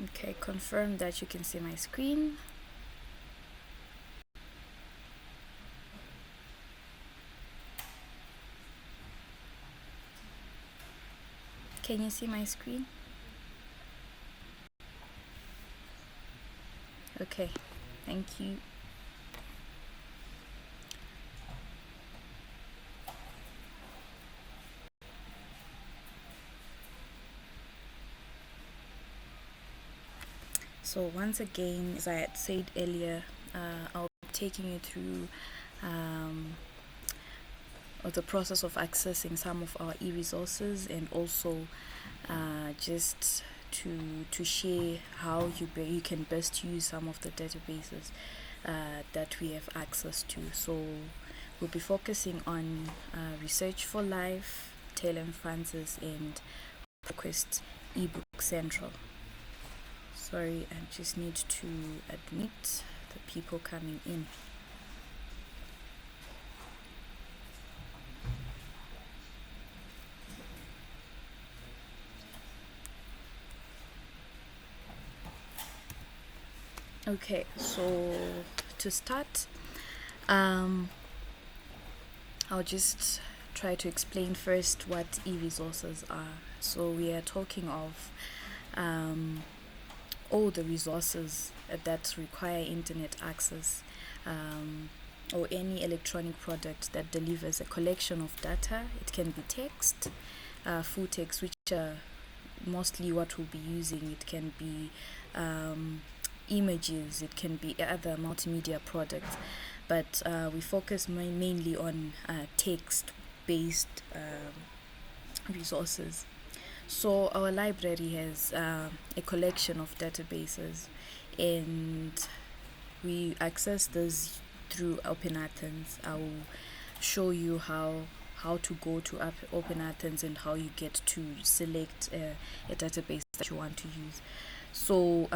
Okay, confirm that you can see my screen. Can you see my screen? Okay, thank you. So once again, as I had said earlier, I'll be taking you through the process of accessing some of our e-resources, and also just to share how you can best use some of the databases that we have access to. So we'll be focusing on Research4life, Taylor and Francis, and Proquest ebook central. Sorry, I just need to admit the people coming in. Okay, so to start, I'll just try to explain first what e-resources are. So we are talking of all the resources that require internet access, or any electronic product that delivers a collection of data. It can be text, full text, which are mostly what we'll be using. It can be images, it can be other multimedia products, but we focus mainly on text-based resources. So our library has a collection of databases, and we access this through Open Athens. I will show you how to go to Open Athens and how you get to select a database that you want to use. So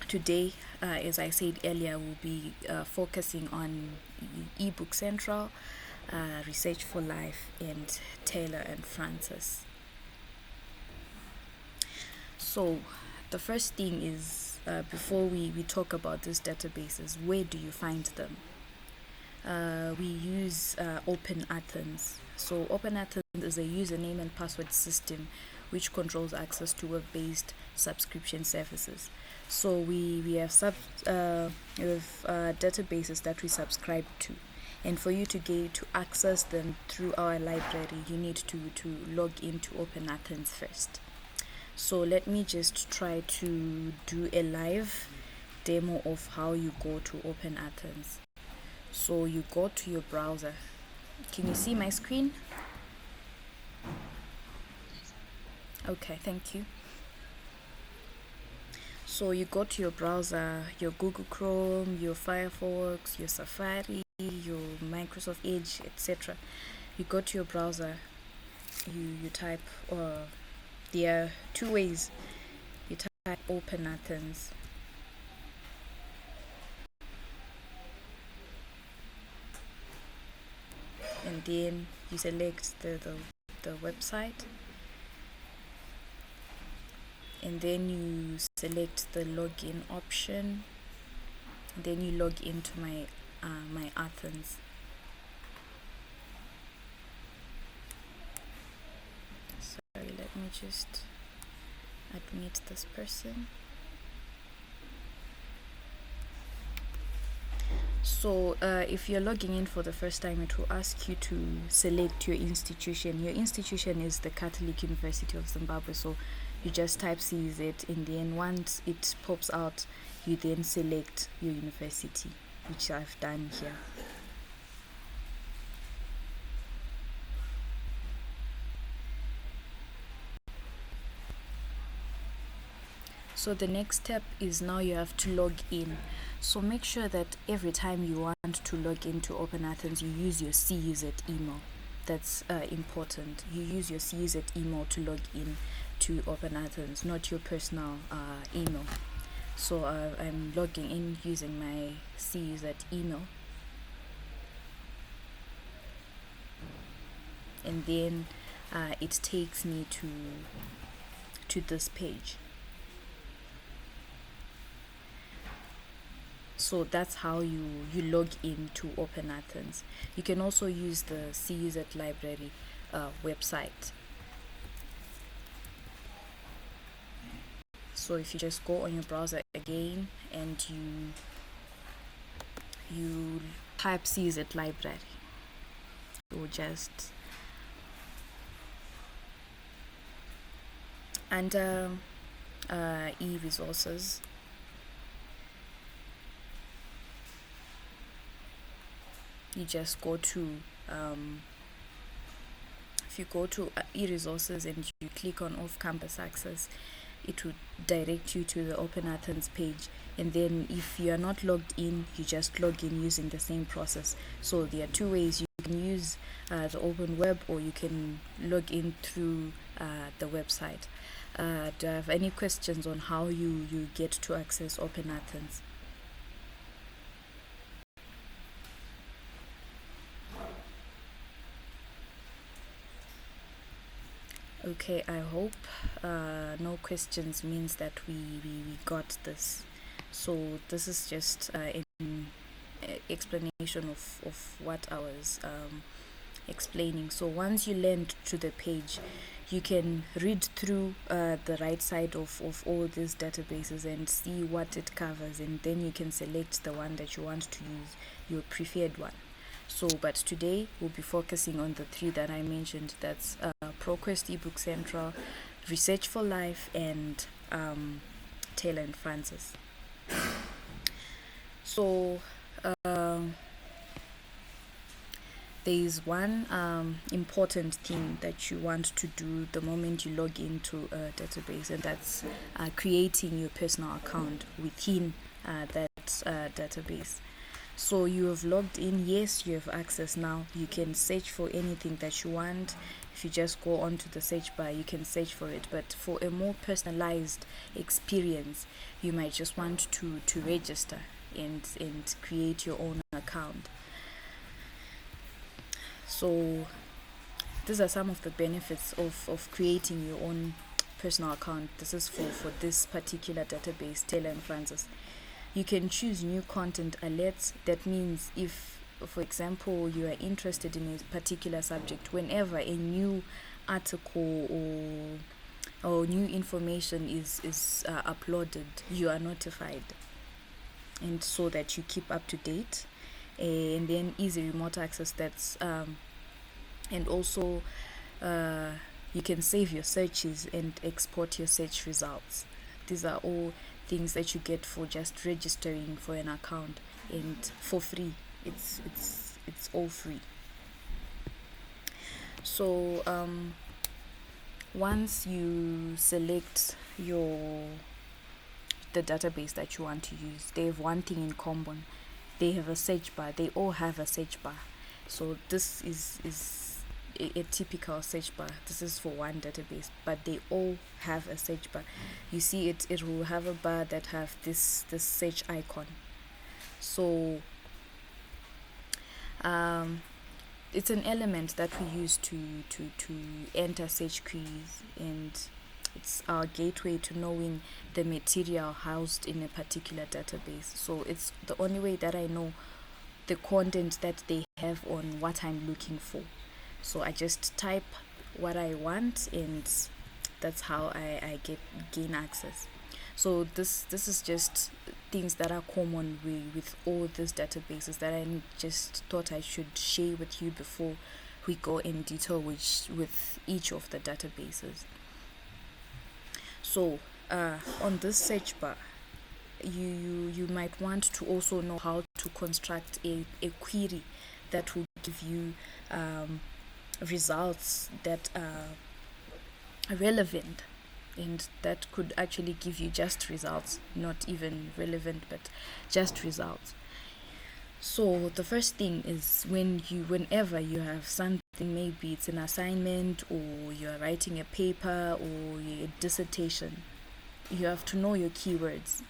today, as I said earlier, we'll be focusing on eBook Central, Research4life, and Taylor and Francis. So the first thing is, before we talk about these databases, where do you find them? We use Open Athens. So Open Athens is a username and password system which controls access to web-based subscription services. So we have databases that we subscribe to, and for you to access them through our library, you need to log into Open Athens first. So let me just try to do a live demo of how you go to Open Athens. So you go to your browser. Can you see my screen? Okay, thank you. So you go to your browser, your Google Chrome, your Firefox, your Safari, your Microsoft Edge, etc. You go to your browser, you type, there are two ways. You type Open Athens. And then you select the website, and then you select the login option, and then you log into my Athens. Sorry, let me just admit this person. So if you're logging in for the first time, it will ask you to select your institution. Your institution is the Catholic University of Zimbabwe, so you just type CZ, and then once it pops out, you then select your university, which I've done here. So the next step is, now you have to log in. So make sure that every time you want to log into Open Athens, you use your CUZ email. That's important. You use your CUZ email to log in to Open Athens, not your personal email. So I'm logging in using my CUZ email. And then it takes me to this page. So that's how you log in to Open Athens. You can also use the CUZ library website. So if you just go on your browser again and you type CUZ library, or just under e-resources, you just go to if you go to e-resources and you click on off-campus access, it would direct you to the Open Athens page. And then if you are not logged in, you just log in using the same process. So there are two ways. You can use the open web, or you can log in through the website. Do you have any questions on how you get to access Open Athens? Okay, I hope no questions means that we got this. So this is just an explanation of what I was explaining. So once you land to the page, you can read through the right side of all these databases and see what it covers, and then you can select the one that you want to use, your preferred one. So, but today we'll be focusing on the three that I mentioned. That's Proquest eBook Central, Research4life, and Taylor and Francis. So there is one important thing that you want to do the moment you log into a database, and that's creating your personal account within that database. So you have logged in. Yes, you have access now. You can search for anything that you want. If you just go onto the search bar, you can search for it. But for a more personalized experience, you might just want to register and create your own account. So these are some of the benefits of creating your own personal account. This is for this particular database, Taylor and Francis. You can choose new content alerts. That means if, for example, you are interested in a particular subject, whenever a new article or new information is uploaded, you are notified, and so that you keep up to date. And then easy remote access. That's and also you can save your searches and export your search results. These are all things that you get for just registering for an account, and for free. It's all free. So once you select the database that you want to use, they have one thing in common. They have a search bar. They all have a search bar. So this is a typical search bar. This is for one database, but they all have a search bar. You see it will have a bar that have this search icon. So it's an element that we use to enter search queries, and it's our gateway to knowing the material housed in a particular database. So it's the only way that I know the content that they have on what I'm looking for. So I just type what I want, and that's how I gain access. So this is just things that are common with all these databases that I just thought I should share with you before we go in detail with each of the databases. So on this search bar, you might want to also know how to construct a query that will give you results that are relevant, and that could actually give you just results, not even relevant, but just results. So the first thing is whenever you have something, maybe it's an assignment, or you're writing a paper, or a dissertation, you have to know your keywords.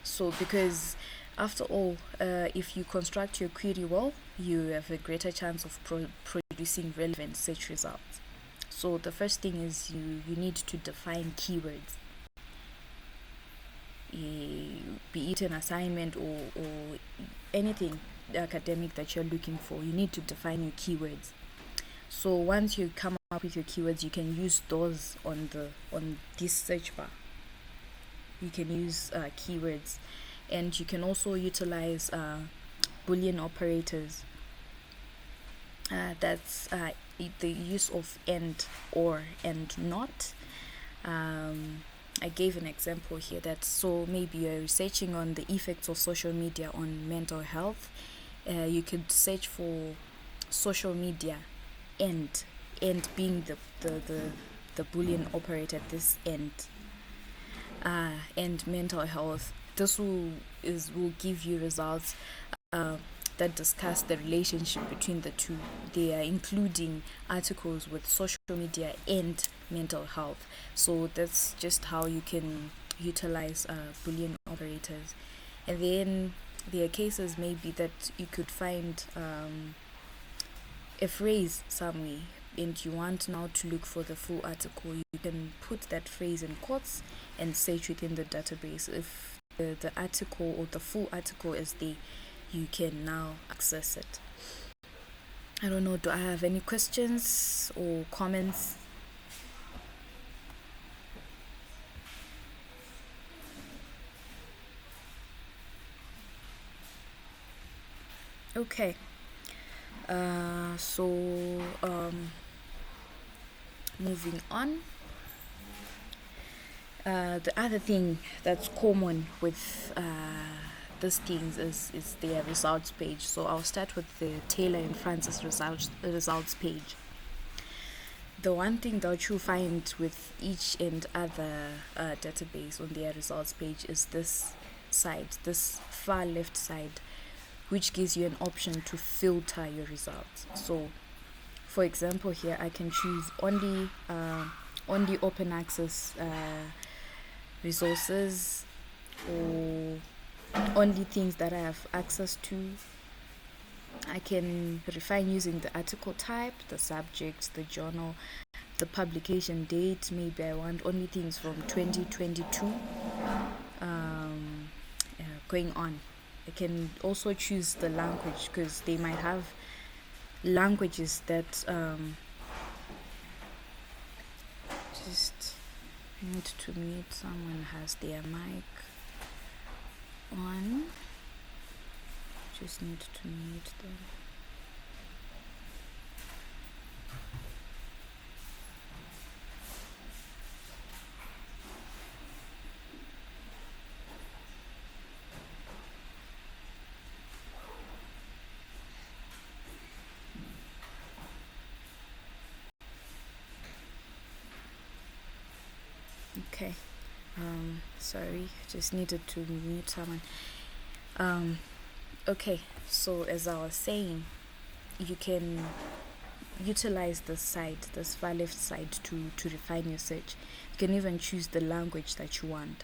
So because after all, if you construct your query well, you have a greater chance of producing relevant search results. So the first thing is you need to define keywords. be it an assignment or anything academic that you're looking for, you need to define your keywords. So once you come up with your keywords, you can use those on this search bar. You can use keywords, and you can also utilize Boolean operators. That's the use of and, or, and not. I gave an example here that, so maybe you're researching on the effects of social media on mental health. You could search for social media and being the Boolean operator at this end, and mental health. This will give you results that discuss the relationship between the two. They are including articles with social media and mental health. So that's just how you can utilize Boolean operators. And then there are cases maybe that you could find a phrase somewhere, and you want now to look for the full article. You can put that phrase in quotes and search within the database. If the article or the full article is there, you can now access it. I don't know, do I have any questions or comments? Okay. So moving on. The other thing that's common with these things is their results page. So I'll start with the Taylor and Francis results page. The one thing that you find with each and other database on their results page is this side, this far left side, which gives you an option to filter your results. So for example, here I can choose only open access resources, or only things that I have access to. I can refine using the article type, the subject, the journal, the publication date. Maybe I want only things from 2022 going on. I can also choose the language, because they might have languages that just need to mute. Someone has their mic on. Just need to mute them. Okay. Sorry, just needed to mute someone. Okay, so as I was saying, you can utilize this side, this far left side, to refine your search. You can even choose the language that you want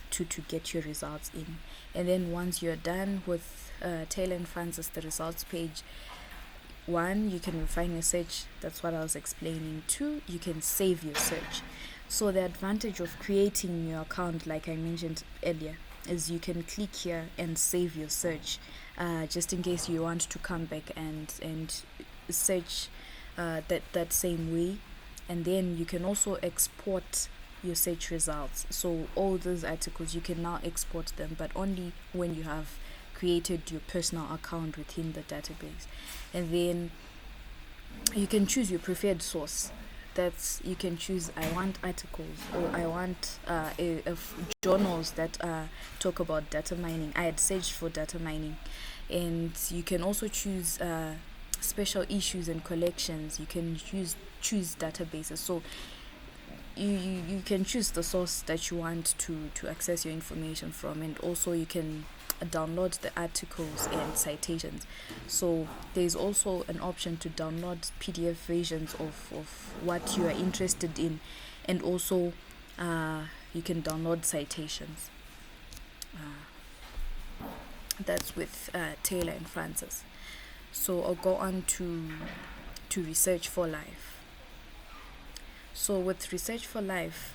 to get your results in. And then once you're done with Taylor and Francis, the results page, one, you can refine your search. That's what I was explaining. Two, you can save your search. So the advantage of creating your account, like I mentioned earlier, is you can click here and save your search, just in case you want to come back and search that same way. And then you can also export your search results. So all those articles, you can now export them, but only when you have created your personal account within the database. And then you can choose your preferred source. That's, you can choose, I want articles, or I want journals that talk about data mining. I had searched for data mining. And you can also choose special issues and collections. You can choose databases. So you can choose the source that you want to access your information from, and also you can download the articles and citations. So there's also an option to download PDF versions of what you are interested in, and also you can download citations. That's with Taylor and Francis. So I'll go on to Research4life. So with Research4life,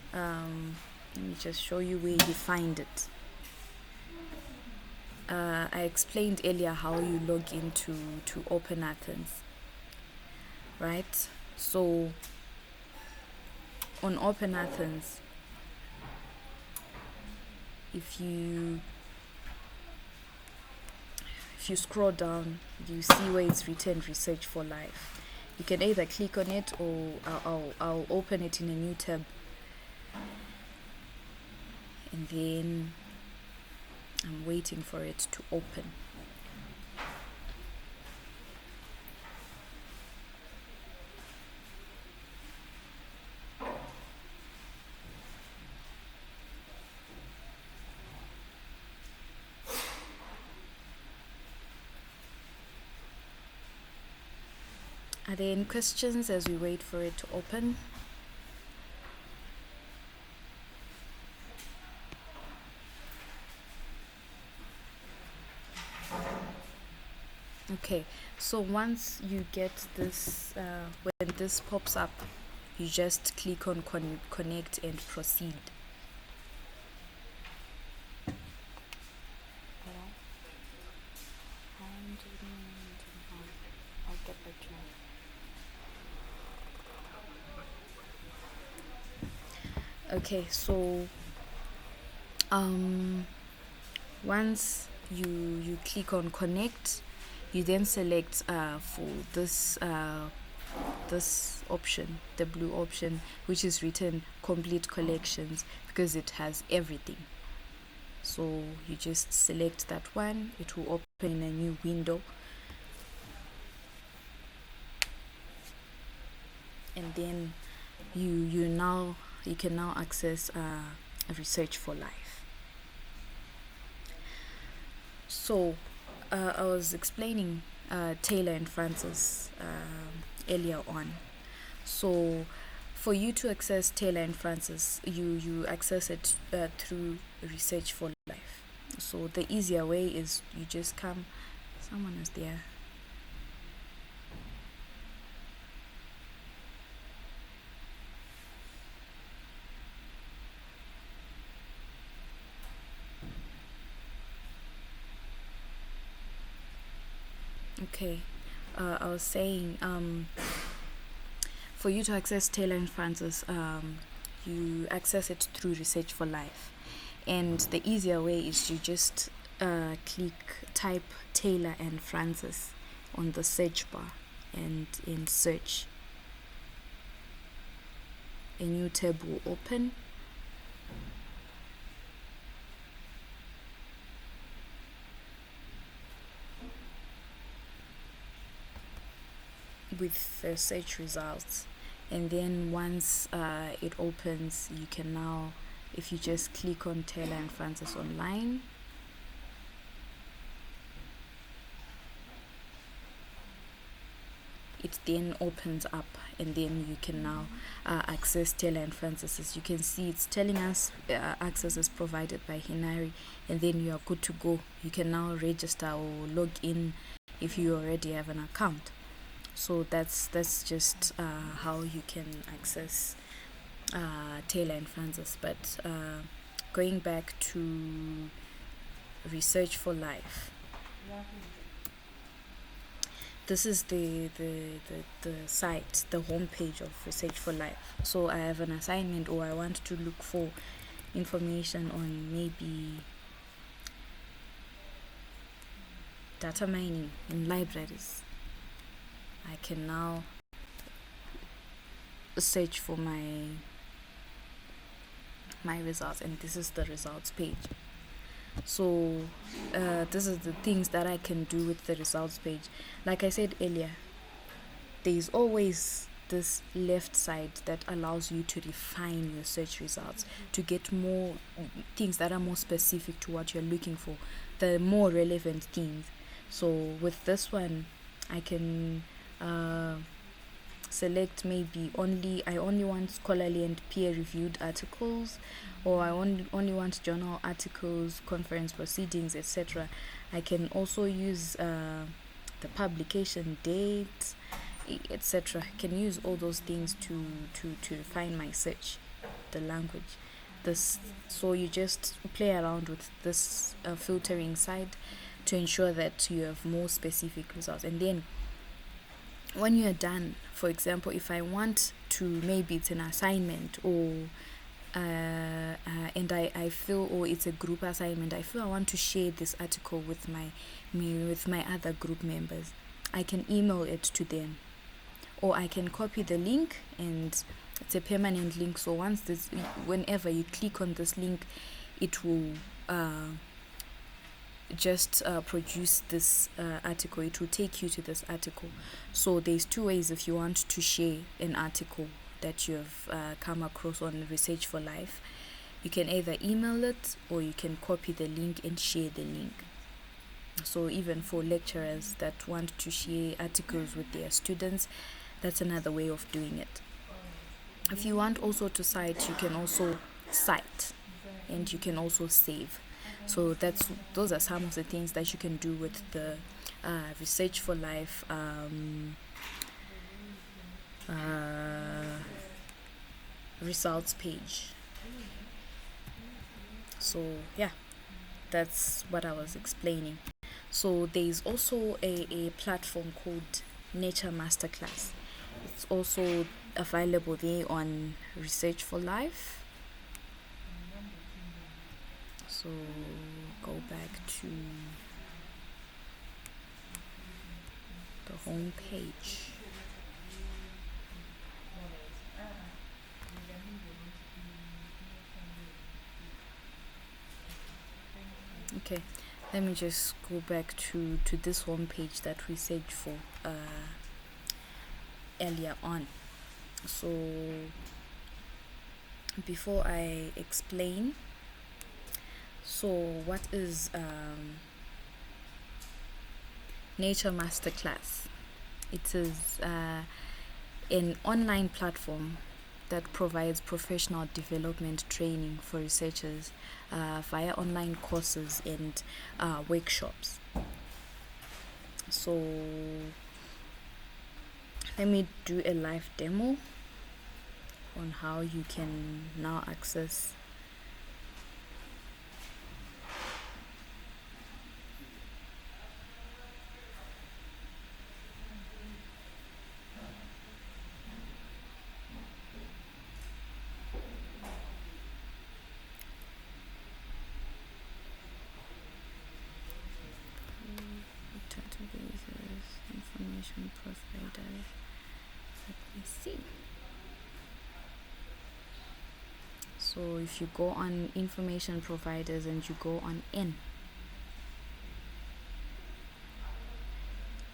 Let me just show you where you find it. I explained earlier how you log into Open Athens, right? So on Open Athens, if you scroll down, you see where it's written Research4life. You can either click on it, or I'll open it in a new tab, and then I'm waiting for it to open. Are there any questions as we wait for it to open? Okay, so once you get this, when this pops up, you just click on connect and proceed. I'll get back to you. Okay, so once you click on connect, you then select for this this option, the blue option, which is written complete collections, because it has everything. So you just select that one, it will open in a new window, and then you can now access Research4life. So I was explaining Taylor and Francis earlier on. So for you to access Taylor and Francis, you access it through Research4life. So the easier way is you just come. Someone is there. Okay, I was saying, for you to access Taylor and Francis, you access it through Research4life, and the easier way is you just type Taylor and Francis on the search bar, and in search, a new tab will open. With the search results, and then once it opens, you can now, if you just click on Taylor and Francis online, it then opens up, and then you can now access Taylor and Francis. As you can see, it's telling us access is provided by Hinari, and then you are good to go. You can now register or log in if you already have an account. So that's just how you can access Taylor and Francis. But going back to Research4life, this is the site, the homepage of Research4life. So I have an assignment, or I want to look for information on maybe data mining in libraries. I can now search for my results, and this is the results page. So this is the things that I can do with the results page. Like I said earlier, there is always this left side that allows you to refine your search results, to get more things that are more specific to what you're looking for, the more relevant things. So with this one, I can select maybe I only want scholarly and peer-reviewed articles, or I only want journal articles, conference proceedings, etc. I can also use the publication date, etc. I can use all those things to refine my search, the language. this. So you just play around with this filtering side to ensure that you have more specific results. And then when you're done, for example, if I want to, maybe it's an assignment, or and I feel, or it's a group assignment, I feel I want to share this article with my other group members, I can email it to them, or I can copy the link, and it's a permanent link. So whenever you click on this link, it will just produce this article. It will take you to this article. So there's two ways if you want to share an article that you have come across on Research4life. You can either email it, or you can copy the link and share the link. So even for lecturers that want to share articles with their students, that's another way of doing it. If you want also to cite, you can also cite, and you can also save. So those are some of the things that you can do with the Research4life results page. So yeah, that's what I was explaining. So there's also a platform called Nature Masterclass. It's also available there on Research4life. So go back to the home page. Okay, let me just go back to this home page that we searched for earlier on. So before I explain, so what is Nature Masterclass? It is an online platform that provides professional development training for researchers via online courses and workshops. So let me do a live demo on how you can now access databases, information providers. Let me see. So if you go on information providers and you go on N,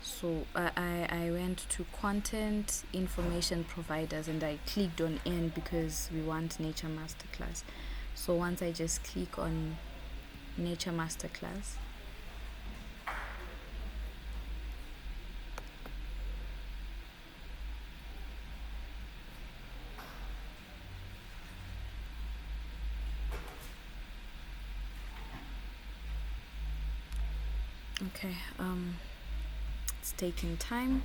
so I went to content information providers and I clicked on N because we want Nature Masterclass. So once I just click on Nature Masterclass, okay, it's taking time,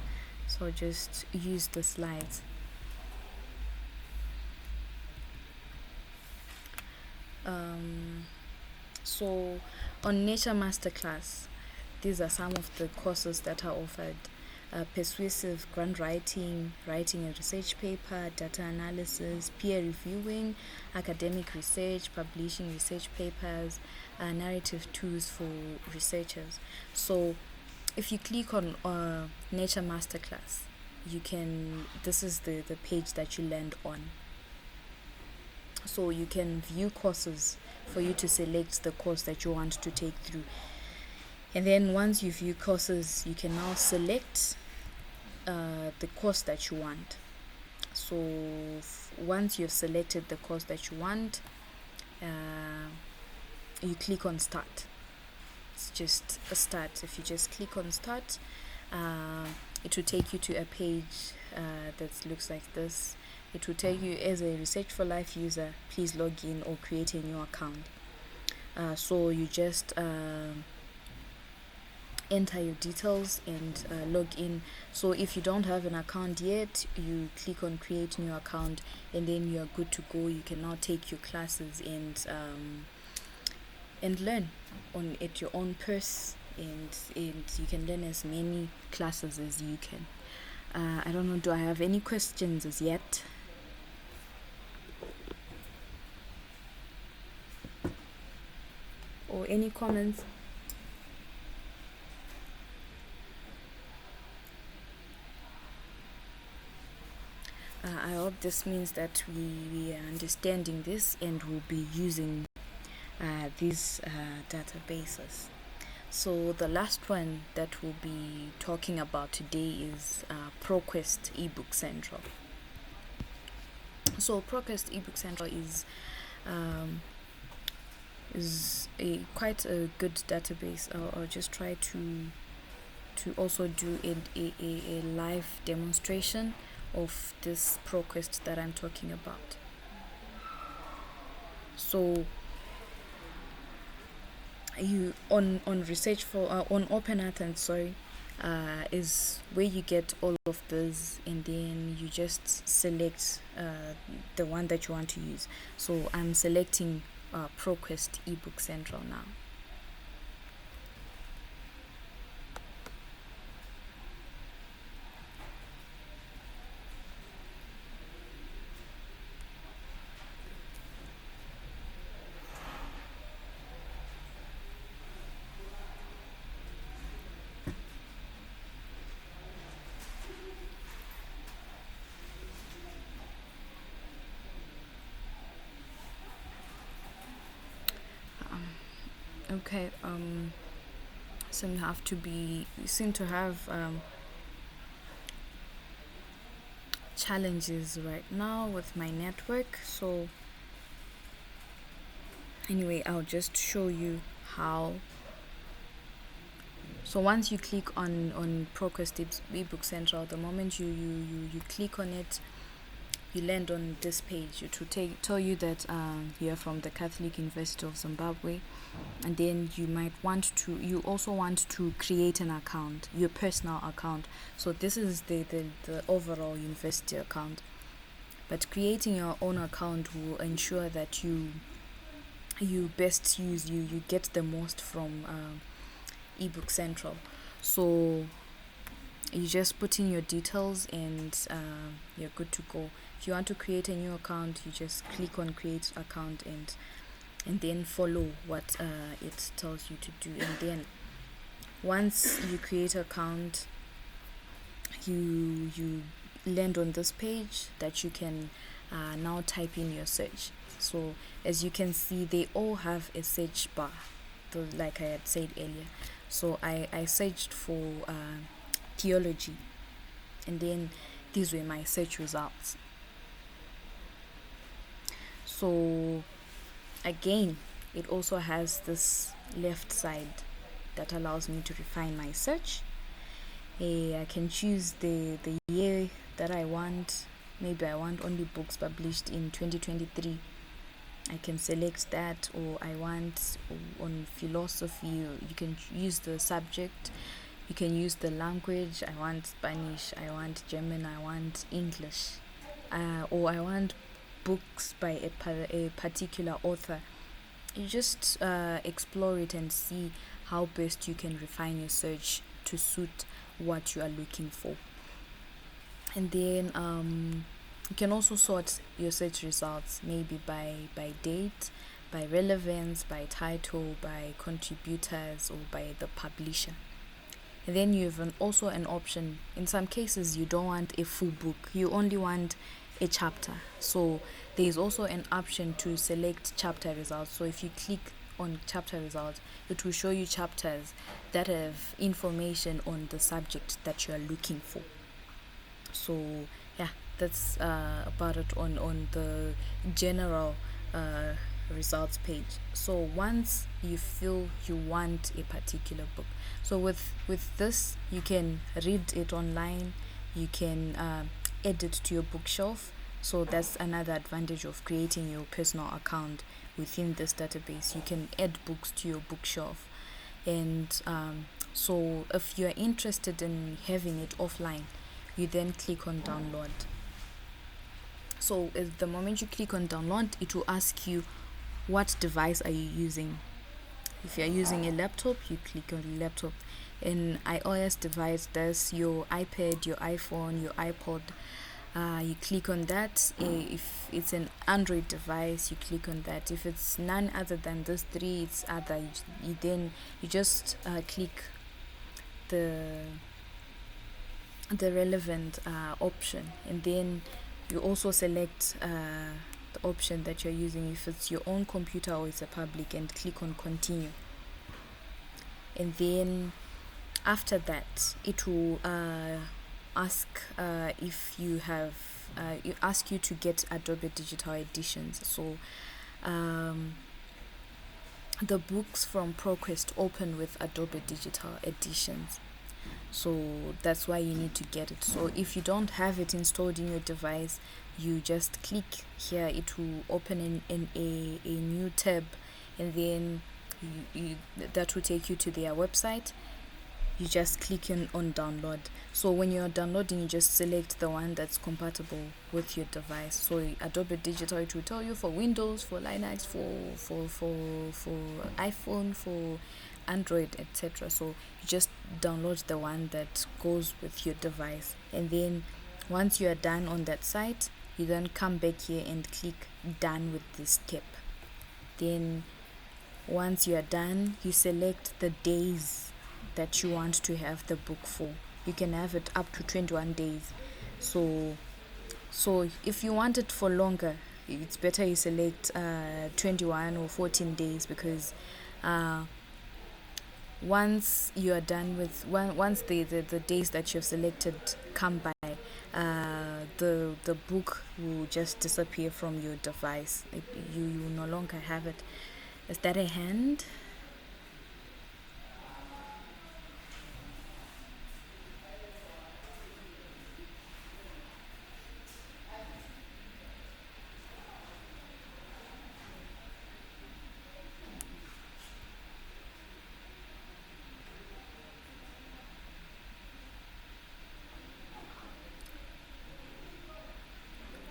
so just use the slides. So on Nature Masterclass, these are some of the courses that are offered: persuasive grant writing, writing a research paper, data analysis, peer reviewing, academic research, publishing research papers, narrative tools for researchers. So if you click on Nature Masterclass, this is the page that you land on. So you can view courses for you to select the course that you want to take through. And then once you view courses, you can now select the course that you want. So once you've selected the course that you want, you click on start. It's just a start. If you just click on start, it will take you to a page that looks like this. It will tell you, as a Research4life user, please log in or create a new account. So you just enter your details and log in. So if you don't have an account yet, you click on create new account, and then you're good to go. You can now take your classes and learn on at your own pace, and you can learn as many classes as you can. I don't know, do I have any questions as yet? Or any comments? I hope this means that we are understanding this and will be using these databases. So the last one that we'll be talking about today is Proquest eBook Central. So Proquest eBook Central is a quite a good database. I'll just try to also do a live demonstration of this Proquest that I'm talking about. So you on Open Athens, is where you get all of this, and then you just select the one that you want to use. So I'm selecting Proquest eBook Central now. Okay, seem to have challenges right now with my network. So anyway, I'll just show you how. So once you click on Proquest eBook Central, the moment you click on it, you land on this page. It will tell you that you're from the Catholic University of Zimbabwe, and then you also want to create an account, your personal account. So this is the overall university account, but creating your own account will ensure that you get the most from eBook Central. So you just put in your details and you're good to go. If you want to create a new account, you just click on create account and then follow what it tells you to do. And then once you create an account, you land on this page that you can now type in your search. So as you can see, they all have a search bar, like I had said earlier. So I searched for theology, and then these were my search results. So again, it also has this left side that allows me to refine my search. I can choose the year that I want. Maybe I want only books published in 2023. I can select that, or I want on philosophy. You can use the subject. You can use the language. I want Spanish, I want German, I want English, or I want books by a particular author. You just explore it and see how best you can refine your search to suit what you are looking for. And then you can also sort your search results, maybe by date, by relevance, by title, by contributors, or by the publisher. And then you have also an option. In some cases, you don't want a full book, you only want a chapter. So there is also an option to select chapter results. So if you click on chapter results, it will show you chapters that have information on the subject that you are looking for. So yeah, that's about it on the general results page. So once you feel you want a particular book, so with this, you can read it online, you can add it to your bookshelf. So that's another advantage of creating your personal account within this database. You can add books to your bookshelf, and So if you're interested in having it offline, you then click on download. So at the moment you click on download, it will ask you what device are you using. If you're using a laptop, you click on the laptop. An iOS device, that's your iPad, your iPhone, your iPod. You click on that. If it's an Android device, you click on that. If it's none other than those three, it's other. You just click the relevant option, and then you also select the option that you're using, if it's your own computer or it's a public, and click on continue. And then after that, it will ask if you have ask you to get Adobe Digital Editions. So the books from Proquest open with Adobe Digital Editions, so that's why you need to get it. So if you don't have it installed in your device, you just click here. It will open in a new tab, and then that will take you to their website. You just click on download. So when you're downloading, you just select the one that's compatible with your device. So Adobe Digital, it will tell you for Windows, for Linux, for iPhone, for Android, etc. So you just download the one that goes with your device, and then once you are done on that site, you then come back here and click done with this step. Then once you are done, you select the days that you want to have the book for. You can have it up to 21 days. So if you want it for longer, it's better you select 21 or 14 days, because once you are done with once the days that you've selected come by, the book will just disappear from your device. You no longer have it. Is that a hand?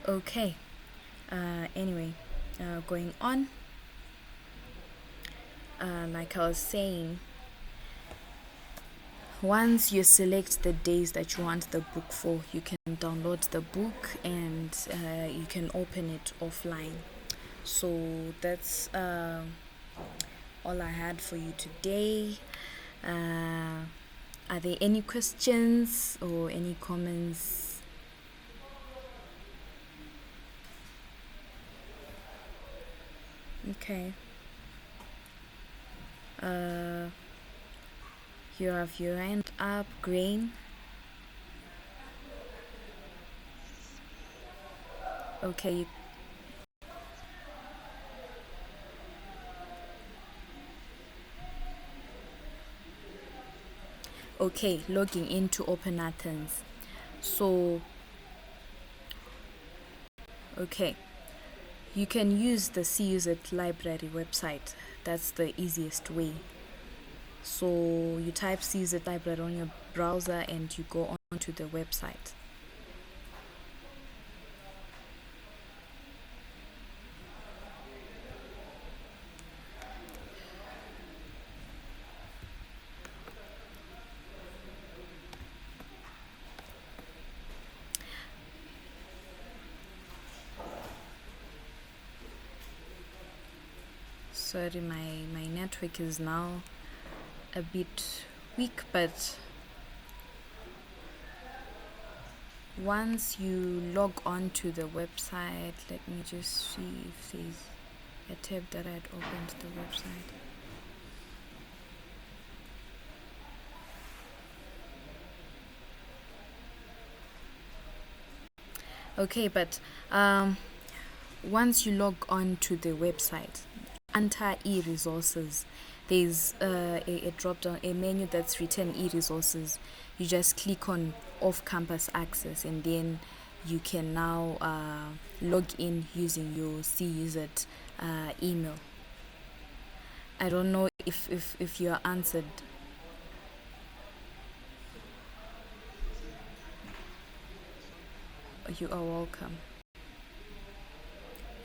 Okay. Anyway, going on. Like I was saying, once you select the days that you want the book for, you can download the book, and you can open it offline. So that's all I had for you today. Are there any questions or any comments? Okay. You have your hand up, Grain. Okay. Okay, logging into Open Athens. So, okay, you can use the CUSET library website. That's the easiest way. So you type CUSET library on your browser and you go on to the website. Sorry, my network is now a bit weak, but once you log on to the website, let me just see if there's a tab that I had opened the website. Okay, but once you log on to the website, under e-resources, there's a drop down, a menu that's written e-resources. You just click on off-campus access, and then you can now log in using your CUSET email. I don't know if you are answered. You are welcome.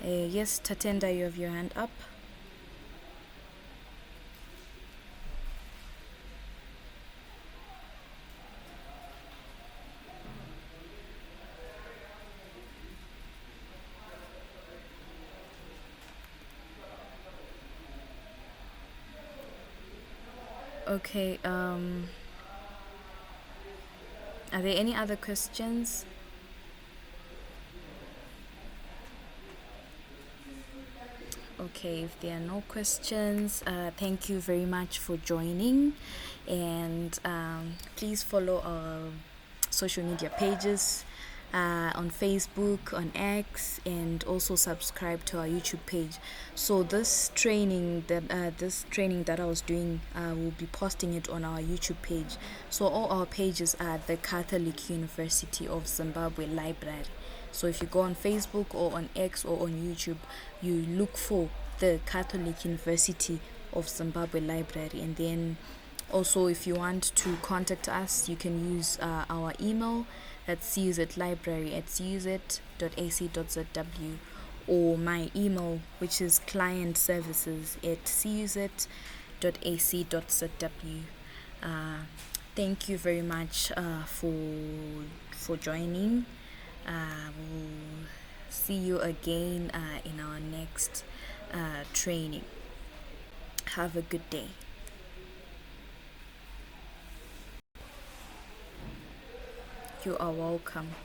Yes, Tatenda, you have your hand up. Okay. Are there any other questions? Okay, if there are no questions, thank you very much for joining, and please follow our social media pages on Facebook, on X, and also subscribe to our YouTube page. So this training that I was doing, we'll be posting it on our YouTube page. So all our pages are the Catholic University of Zimbabwe Library. So if you go on Facebook or on X or on YouTube, you look for the Catholic University of Zimbabwe Library. And then also, if you want to contact us, you can use our email at cuzlibrary@cuz.ac.zw, or my email, which is clientservices@cuz.ac.zw. Thank you very much for joining. We'll see you again in our next training. Have a good day. You are welcome.